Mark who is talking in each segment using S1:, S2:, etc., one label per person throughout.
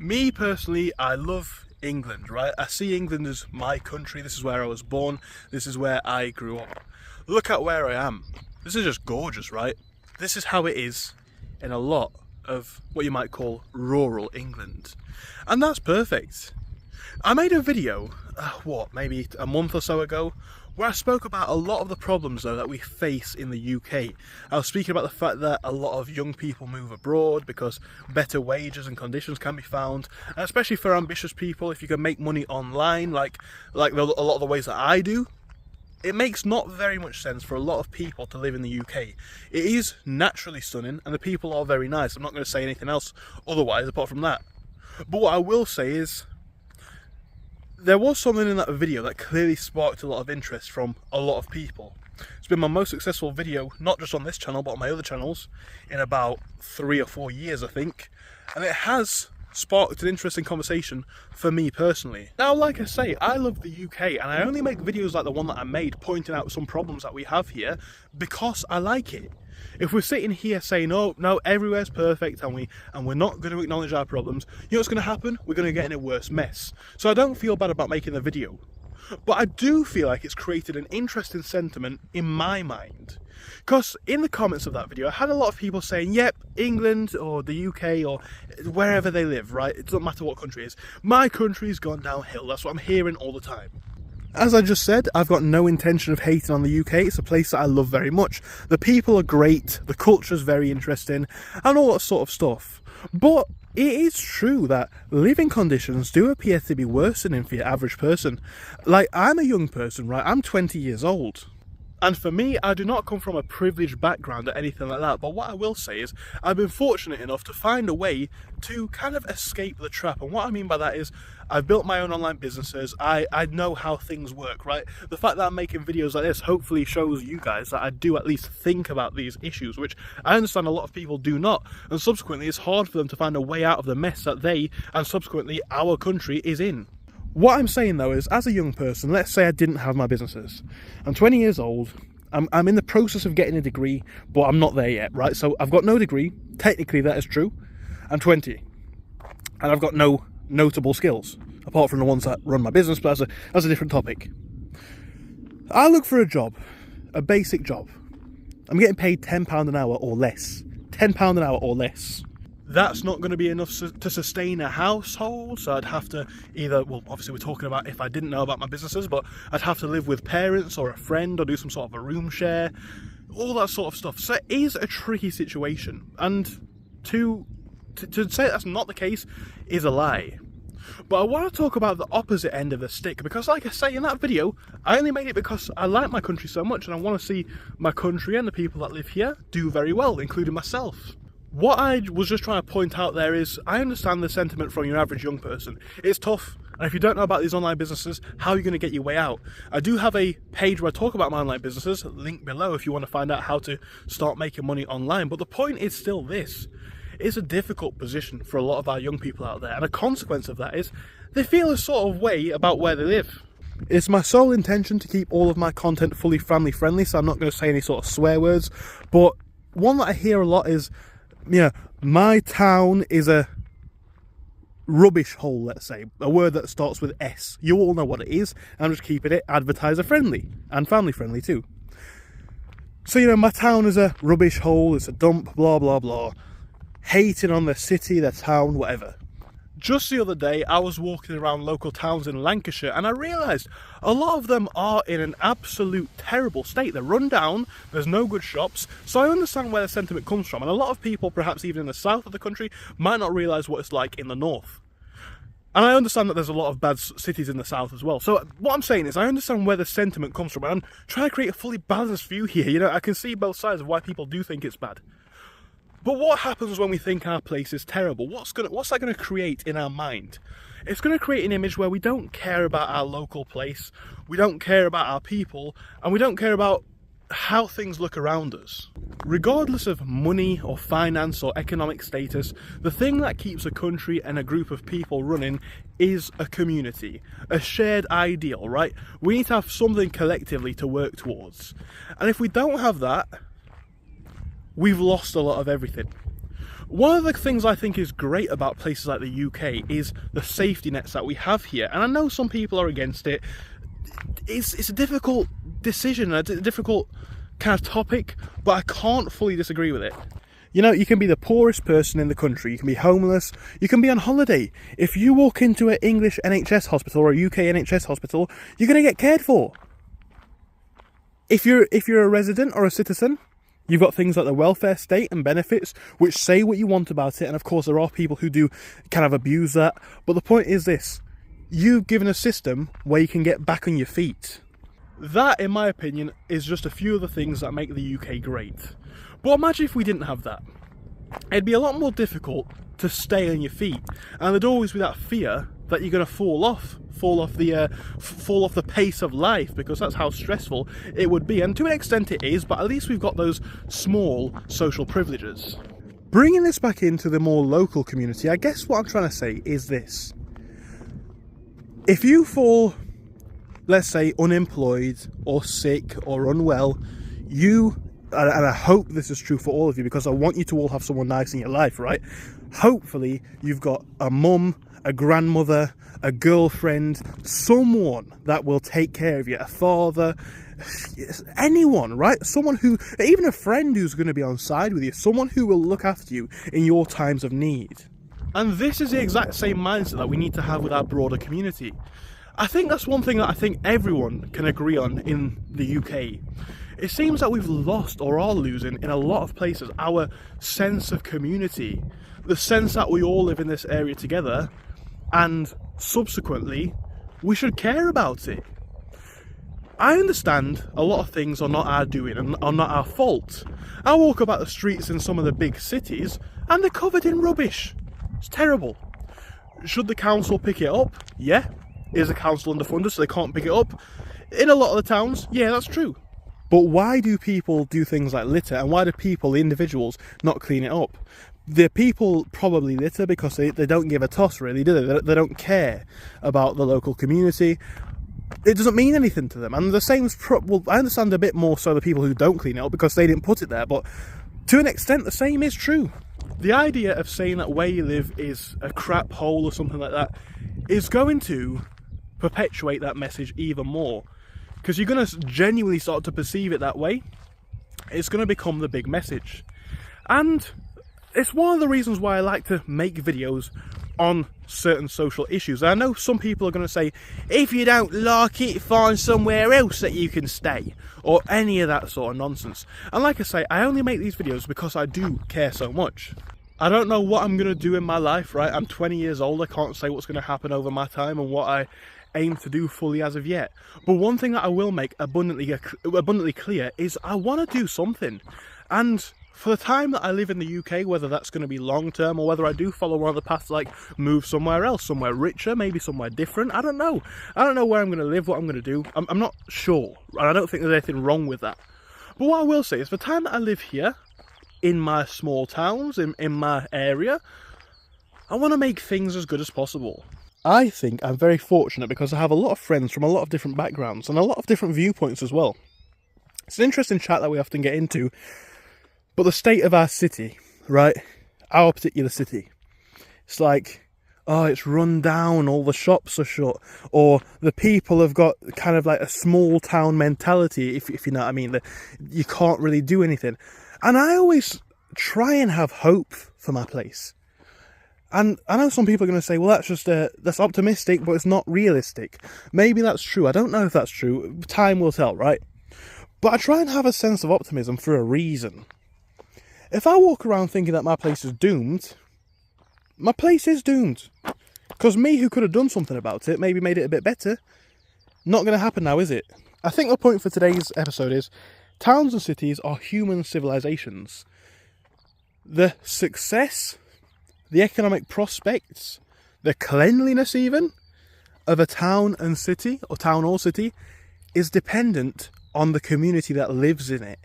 S1: Me personally, I love England, right? I see England as my country. This is where I was born. This is where I grew up. Look at where I am. This is just gorgeous, right? This is how it is in a lot of what you might call rural England. And that's perfect. I made a video, maybe a month or so ago, where I spoke about a lot of the problems though that we face in the UK. I was speaking about the fact that a lot of young people move abroad because better wages and conditions can be found, and especially for ambitious people, if you can make money online like a lot of the ways that I do, it makes not very much sense for a lot of people to live in the UK. It is naturally stunning and the people are very nice. I'm not going to say anything else otherwise apart from that. But what I will say is, there was something in that video that clearly sparked a lot of interest from a lot of people. It's been my most successful video, not just on this channel, but on my other channels, in about 3 or 4 years, I think. And it has sparked an interesting conversation for me personally. Now, like I say, I love the UK, and I only make videos like the one that I made, pointing out some problems that we have here, because I like it. If we're sitting here saying, oh, no, everywhere's perfect and we're not going to acknowledge our problems, you know what's going to happen? We're going to get in a worse mess. So I don't feel bad about making the video. But I do feel like it's created an interesting sentiment in my mind. Because in the comments of that video, I had a lot of people saying, yep, England or the UK or wherever they live, right? It doesn't matter what country it is. My country's gone downhill. That's what I'm hearing all the time. As I just said, I've got no intention of hating on the UK. It's a place that I love very much. The people are great, the culture's very interesting, and all that sort of stuff. But it is true that living conditions do appear to be worsening for your average person. Like, I'm a young person, right? I'm 20 years old. And for me, I do not come from a privileged background or anything like that, but what I will say is I've been fortunate enough to find a way to kind of escape the trap. And what I mean by that is I've built my own online businesses. I know how things work, right? The fact that I'm making videos like this hopefully shows you guys that I do at least think about these issues, which I understand a lot of people do not. And subsequently, it's hard for them to find a way out of the mess that they, and subsequently our country, is in. What I'm saying though is, as a young person, let's say I didn't have my businesses. I'm 20 years old, I'm in the process of getting a degree, but I'm not there yet, right? So I've got no degree, technically that is true. I'm 20, and I've got no notable skills, apart from the ones that run my business, but that's a different topic. I look for a job, a basic job. I'm getting paid £10 an hour or less. £10 an hour or less. That's not going to be enough to sustain a household, so I'd have to either, well, obviously we're talking about if I didn't know about my businesses, but I'd have to live with parents or a friend or do some sort of a room share, all that sort of stuff. So it is a tricky situation, and to say that's not the case is a lie. But I want to talk about the opposite end of the stick, because like I say in that video, I only made it because I like my country so much and I want to see my country and the people that live here do very well, including myself. What I was just trying to point out there is, I understand the sentiment from your average young person. It's tough, and if you don't know about these online businesses, how are you going to get your way out? I do have a page where I talk about my online businesses, link below if you want to find out how to start making money online. But the point is still this. It's a difficult position for a lot of our young people out there, and a consequence of that is they feel a sort of way about where they live. It's my sole intention to keep all of my content fully family friendly, so I'm not going to say any sort of swear words, but one that I hear a lot is, yeah, my town is a rubbish hole, let's say. A word that starts with S. You all know what it is. I'm just keeping it advertiser friendly and family friendly too. So, you know, my town is a rubbish hole, it's a dump, blah, blah, blah. Hating on the city, the town, whatever. Just the other day, I was walking around local towns in Lancashire and I realised a lot of them are in an absolute terrible state. They're run down, there's no good shops, so I understand where the sentiment comes from. And a lot of people, perhaps even in the south of the country, might not realise what it's like in the north. And I understand that there's a lot of bad cities in the south as well. So what I'm saying is, I understand where the sentiment comes from, and I'm trying to create a fully balanced view here. You know, I can see both sides of why people do think it's bad. But what happens when we think our place is terrible? What's that going to create in our mind? It's going to create an image where we don't care about our local place, we don't care about our people, and we don't care about how things look around us. Regardless of money or finance or economic status, the thing that keeps a country and a group of people running is a community, a shared ideal, right? We need to have something collectively to work towards. And if we don't have that, we've lost a lot of everything. One of the things I think is great about places like the UK is the safety nets that we have here. And I know some people are against it. It's a difficult decision, a difficult kind of topic, but I can't fully disagree with it. You know, you can be the poorest person in the country, you can be homeless, you can be on holiday. If you walk into an English NHS hospital or a UK NHS hospital, you're going to get cared for. If you're a resident or a citizen, you've got things like the welfare state and benefits, which say what you want about it, and of course there are people who do kind of abuse that, but the point is this: you've given a system where you can get back on your feet. That, in my opinion, is just a few of the things that make the UK great. But imagine if we didn't have that. It'd be a lot more difficult to stay on your feet, and there'd always be that fear that you're going to fall off the pace of life, because that's how stressful it would be. And to an extent it is, but at least we've got those small social privileges. Bringing this back into the more local community, I guess what I'm trying to say is this: if you fall, let's say, unemployed or sick or unwell, and I hope this is true for all of you, because I want you to all have someone nice in your life, right? Hopefully you've got a mum, a grandmother, a girlfriend, someone that will take care of you, a father, anyone, right? Someone who, even a friend who's going to be on side with you, someone who will look after you in your times of need. And this is the exact same mindset that we need to have with our broader community. I think that's one thing that I think everyone can agree on in the UK. It seems that we've lost, or are losing, in a lot of places, our sense of community. The sense that we all live in this area together, and subsequently, we should care about it. I understand a lot of things are not our doing and are not our fault. I walk about the streets in some of the big cities, and they're covered in rubbish. It's terrible. Should the council pick it up? Yeah. Is the council underfunded so they can't pick it up? In a lot of the towns, yeah, that's true. But why do people do things like litter, and why do people, the individuals, not clean it up? The people probably litter because they don't give a toss, really, do they? They don't care about the local community. It doesn't mean anything to them. And the same is, well, I understand a bit more so the people who don't clean it up because they didn't put it there, but to an extent the same is true. The idea of saying that where you live is a crap hole or something like that is going to perpetuate that message even more, because you're going to genuinely start to perceive it that way. It's going to become the big message. And it's one of the reasons why I like to make videos on certain social issues. I know some people are going to say, if you don't like it, find somewhere else that you can stay, or any of that sort of nonsense. And like I say, I only make these videos because I do care so much. I don't know what I'm going to do in my life, right? I'm 20 years old, I can't say what's going to happen over my time and what I aim to do fully as of yet. But one thing that I will make abundantly clear is I want to do something. And for the time that I live in the UK, whether that's going to be long term or whether I do follow one of the paths, like move somewhere else, somewhere richer, maybe somewhere different, I don't know. I don't know where I'm going to live, what I'm going to do. I'm not sure, and I don't think there's anything wrong with that. But what I will say is, for the time that I live here, in my small towns, in my area, I want to make things as good as possible. I think I'm very fortunate because I have a lot of friends from a lot of different backgrounds and a lot of different viewpoints as well. It's an interesting chat that we often get into, but the state of our city, right? Our particular city. It's like, oh, it's run down, all the shops are shut, or the people have got kind of like a small town mentality, if you know what I mean, that you can't really do anything. And I always try and have hope for my place. And I know some people are going to say, well, that's optimistic, but it's not realistic. Maybe that's true. I don't know if that's true. Time will tell, right? But I try and have a sense of optimism for a reason. If I walk around thinking that my place is doomed, my place is doomed. Because me, who could have done something about it, maybe made it a bit better, not going to happen now, is it? I think the point for today's episode is, towns and cities are human civilizations. The success, the economic prospects, the cleanliness even, of a town and city, or town or city, is dependent on the community that lives in it.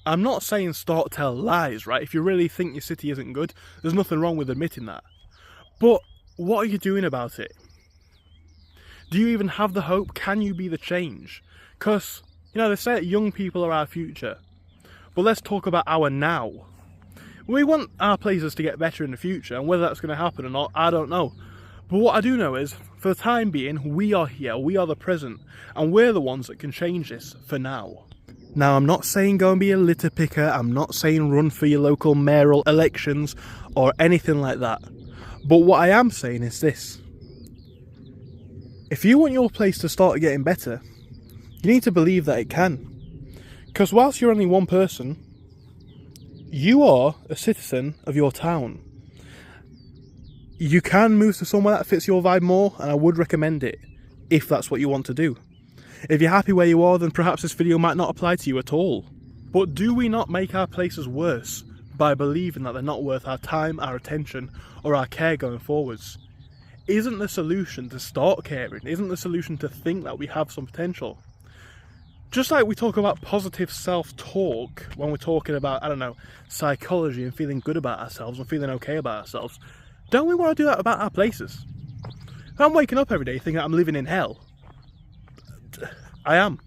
S1: I'm not saying start tell lies, right? If you really think your city isn't good, there's nothing wrong with admitting that. But what are you doing about it? Do you even have the hope? Can you be the change? Because, you know, they say that young people are our future. But let's talk about our now. We want our places to get better in the future, and whether that's going to happen or not, I don't know. But what I do know is, for the time being, we are here, we are the present, and we're the ones that can change this for now. Now, I'm not saying go and be a litter picker, I'm not saying run for your local mayoral elections, or anything like that. But what I am saying is this. If you want your place to start getting better, you need to believe that it can. Because whilst you're only one person, you are a citizen of your town. You can move to somewhere that fits your vibe more, and I would recommend it, if that's what you want to do. If you're happy where you are, then perhaps this video might not apply to you at all. But do we not make our places worse by believing that they're not worth our time, our attention, or our care going forwards? Isn't the solution to start caring? Isn't the solution to think that we have some potential? Just like we talk about positive self-talk when we're talking about, I don't know, psychology and feeling good about ourselves and feeling okay about ourselves, don't we want to do that about our places? If I'm waking up every day thinking I'm living in hell, I am.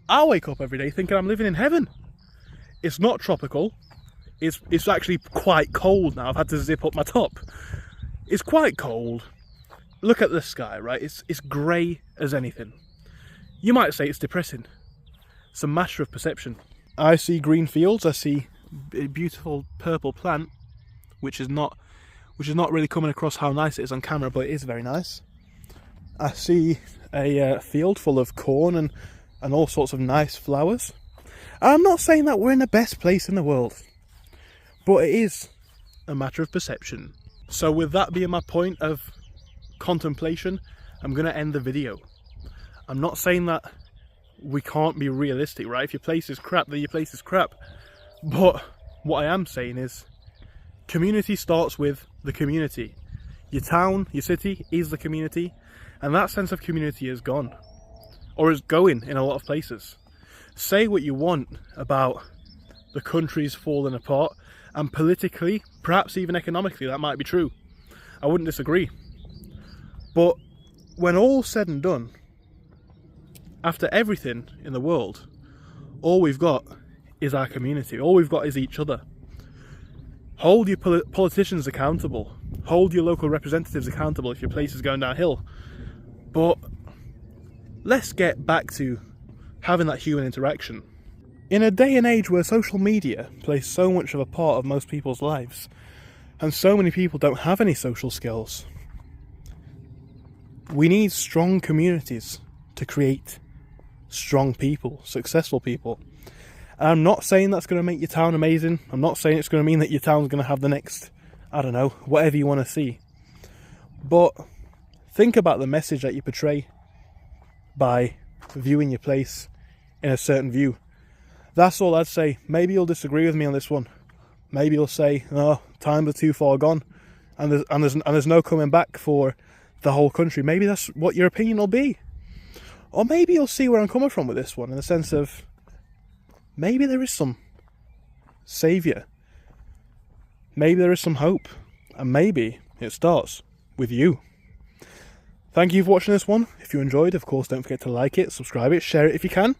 S1: I wake up every day thinking I'm living in heaven. It's not tropical. It's actually quite cold now. I've had to zip up my top. It's quite cold. Look at the sky, right? It's grey as anything. You might say it's depressing. It's a matter of perception. I see green fields. I see a beautiful purple plant, which is not really coming across how nice it is on camera, but it is very nice. I see a field full of corn and all sorts of nice flowers. And I'm not saying that we're in the best place in the world, but it is a matter of perception. So with that being my point of contemplation, I'm going to end the video. I'm not saying that we can't be realistic, right? If your place is crap, then your place is crap. But what I am saying is, community starts with the community. Your town, your city is the community, and that sense of community is gone. Or is going in a lot of places. Say what you want about the countries falling apart, and politically, perhaps even economically, that might be true. I wouldn't disagree. But when all's said and done, after everything in the world, all we've got is our community. All we've got is each other. Hold your politicians accountable. Hold your local representatives accountable if your place is going downhill. But let's get back to having that human interaction. In a day and age where social media plays so much of a part of most people's lives, and so many people don't have any social skills, we need strong communities to create strong people, successful people. And I'm not saying that's going to make your town amazing. I'm not saying it's going to mean that your town's going to have the next, I don't know, whatever you want to see. But think about the message that you portray by viewing your place in a certain view. That's all I'd say. Maybe you'll disagree with me on this one. Maybe you'll say, oh, times are too far gone and there's no coming back for the whole country. Maybe that's what your opinion will be. Or maybe you'll see where I'm coming from with this one, in the sense of maybe there is some saviour. Maybe there is some hope. And maybe it starts with you. Thank you for watching this one. If you enjoyed, of course, don't forget to like it, subscribe it, share it if you can.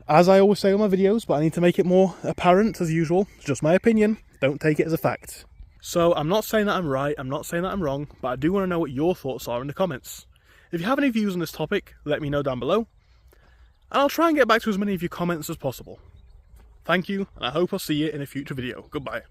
S1: As I always say on my videos, but I need to make it more apparent as usual. It's just my opinion. Don't take it as a fact. So I'm not saying that I'm right, I'm not saying that I'm wrong, but I do want to know what your thoughts are in the comments. If you have any views on this topic, let me know down below. And I'll try and get back to as many of your comments as possible. Thank you, and I hope I'll see you in a future video. Goodbye.